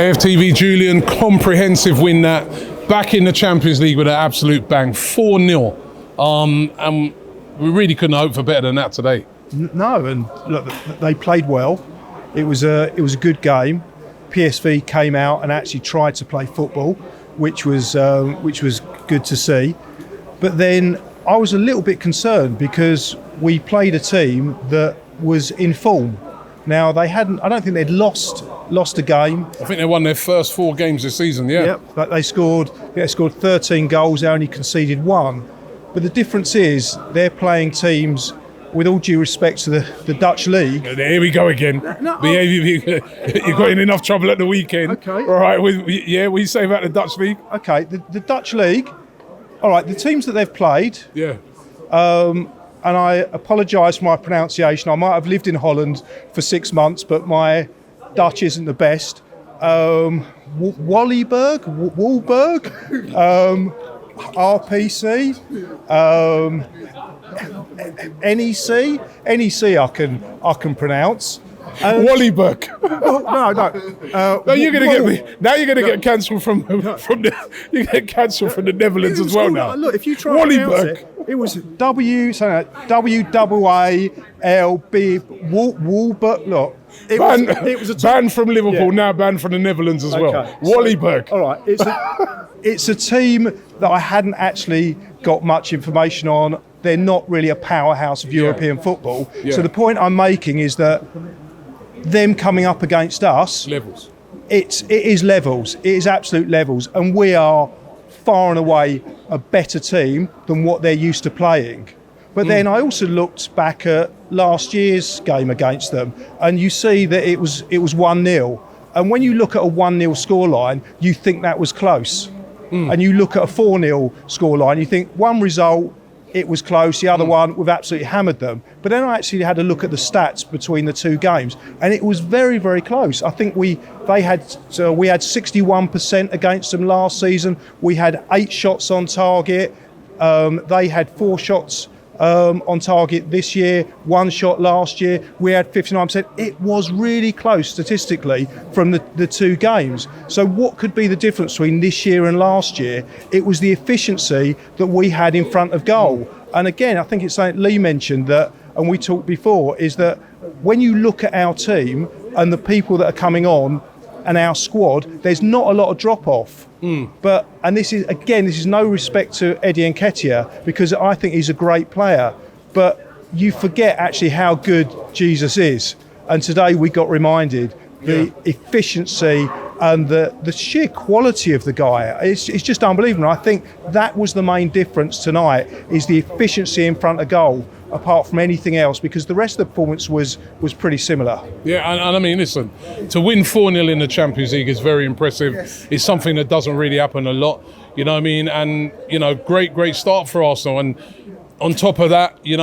AFTV, Julian, comprehensive win that. Back in the Champions League with an absolute bang, 4-0. And we really couldn't hope for better than that today. No, and look, they played well. It was a good game. PSV came out and actually tried to play football, which was good to see. But then I was a little bit concerned because we played a team that was in form. Now I don't think they'd lost a game. I think they won their first 4 games this season. Yeah. Yep. But they scored 13 goals. They only conceded 1. But the difference is they're playing teams, with all due respect to the Dutch league. Here we go again. You got in enough trouble at the weekend. Okay. All right. What do you say about the Dutch league? Okay. The Dutch league. All right. The teams that they've played. Yeah. And I apologise for my pronunciation. I might have lived in Holland for 6 months, but my Dutch isn't the best. Wallyburg, RPC, NEC I can pronounce. Wallyburg. No. You're going to get me. Now you're going to get cancelled from the. You get cancelled from the Netherlands as well now. Look, if you try to pronounce it, it was WAALB. Walberg. Look, it was banned from Liverpool. Now banned from the Netherlands as well. Wallyburg. All right, it's a team that I hadn't actually got much information on. They're not really a powerhouse of European football. Yeah. So the point I'm making is that them coming up against us, Levels. it is levels. It is absolute levels, and we are far and away a better team than what they're used to playing. But then I also looked back at last year's game against them, and you see that it was 1-0. And when you look at a 1-0 scoreline, you think that was close. And you look at a 4-0 scoreline, you think one result, it was close, the other one, we've absolutely hammered them. But then I actually had a look at the stats between the 2 games, and it was very, very close. I think we had 61% against them last season. We had 8 shots on target. They had 4 shots on target this year, 1 shot last year. We had 59%. It was really close statistically from the 2 games. So what could be the difference between this year and last year? It was the efficiency that we had in front of goal. And again, I think it's something Lee mentioned that, and we talked before, is that when you look at our team and the people that are coming on and our squad, there's not a lot of drop-off. And this is no respect to Eddie Nketiah, because I think he's a great player. But you forget actually how good Jesus is. And today we got reminded the efficiency and the sheer quality of the guy. It's just unbelievable. I think that was the main difference tonight, is the efficiency in front of goal, apart from anything else, because the rest of the performance was pretty similar. Yeah, and I mean, listen, to win 4-0 in the Champions League is very impressive. Yes. It's something that doesn't really happen a lot, you know what I mean? And, great start for Arsenal. And on top of that, you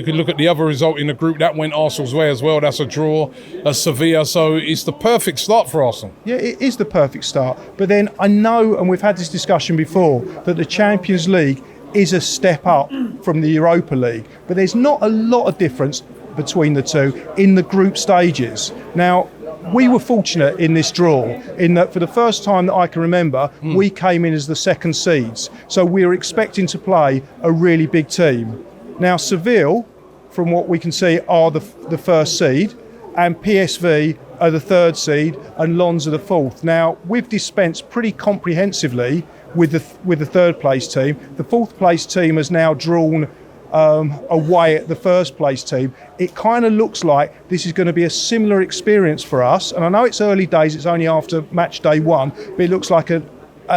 can look at the other result in the group. That went Arsenal's way as well. That's a draw, that's Sevilla. So it's the perfect start for Arsenal. Yeah, it is the perfect start. But then I know, and we've had this discussion before, that the Champions League is a step up from the Europa League. But there's not a lot of difference between the two in the group stages. Now, we were fortunate in this draw in that for the first time that I can remember, we came in as the second seeds. So we were expecting to play a really big team. Now, Seville, from what we can see, are the first seed, and PSV are the third seed, and Lens are the fourth. Now, we've dispensed pretty comprehensively with the third place team. The fourth place team has now drawn away at the first place team. It kind of looks like this is going to be a similar experience for us. And I know it's early days, it's only after match day 1, but it looks like a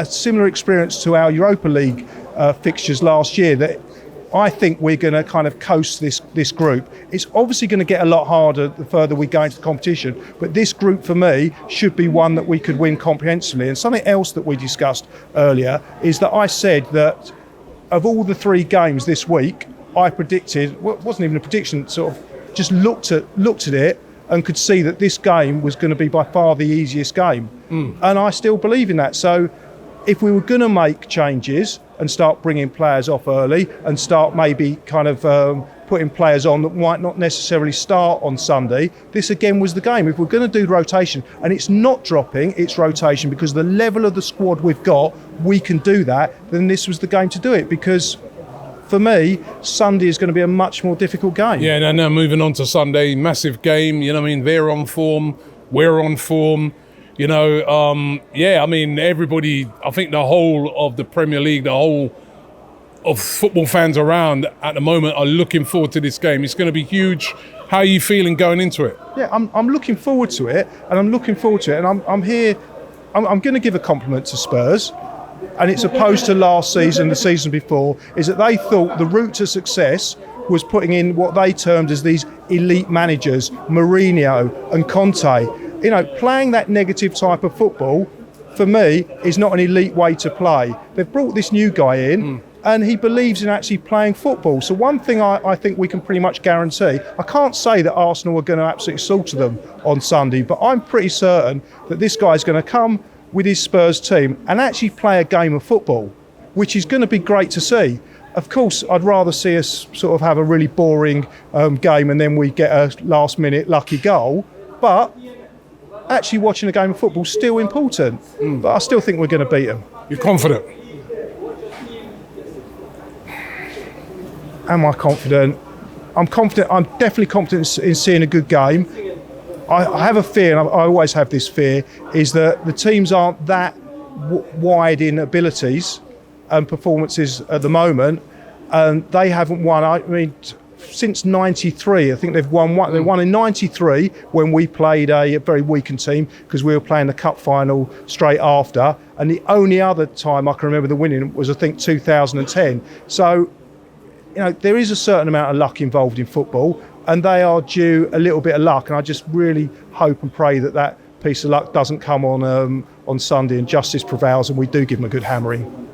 similar experience to our Europa League fixtures last year, that I think we're going to kind of coast this group. It's obviously going to get a lot harder the further we go into the competition, but this group for me should be one that we could win comprehensively. And something else that we discussed earlier is that I said that of all the 3 games this week, I predicted, well, it wasn't even a prediction, sort of just looked at it and could see that this game was going to be by far the easiest game. And I still believe in that. So if we were going to make changes and start bringing players off early and start maybe kind of putting players on that might not necessarily start on Sunday. This again was the game. If we're going to do rotation, and it's not dropping, it's rotation, because the level of the squad we've got, we can do that, then this was the game to do it, because for me, Sunday is going to be a much more difficult game. Yeah, now moving on to Sunday, massive game, you know what I mean? They're on form, we're on form. You know, yeah, I mean, everybody, I think the whole of the Premier League, the whole of football fans around at the moment are looking forward to this game. It's going to be huge. How are you feeling going into it? Yeah, I'm looking forward to it, and I'm looking forward to it, and I'm here. I'm going to give a compliment to Spurs, and it's opposed to last season, the season before, is that they thought the route to success was putting in what they termed as these elite managers, Mourinho and Conte. You know, playing that negative type of football, for me, is not an elite way to play. They've brought this new guy in, and he believes in actually playing football. So one thing I think we can pretty much guarantee, I can't say that Arsenal are going to absolutely slaughter them on Sunday, but I'm pretty certain that this guy's going to come with his Spurs team and actually play a game of football, which is going to be great to see. Of course, I'd rather see us sort of have a really boring game and then we get a last-minute lucky goal, but actually watching a game of football is still important. But I still think we're going to beat them. You're confident? Am I confident? I'm confident. I'm definitely confident in seeing a good game. I have a fear, and I always have this fear, is that the teams aren't that wide in abilities and performances at the moment, and they haven't won. I mean, since '93, I think they've won one. They won in '93 when we played a very weakened team because we were playing the cup final straight after, and the only other time I can remember the winning was I think 2010. So, you know, there is a certain amount of luck involved in football, and they are due a little bit of luck. And I just really hope and pray that that piece of luck doesn't come on Sunday and justice prevails and we do give them a good hammering.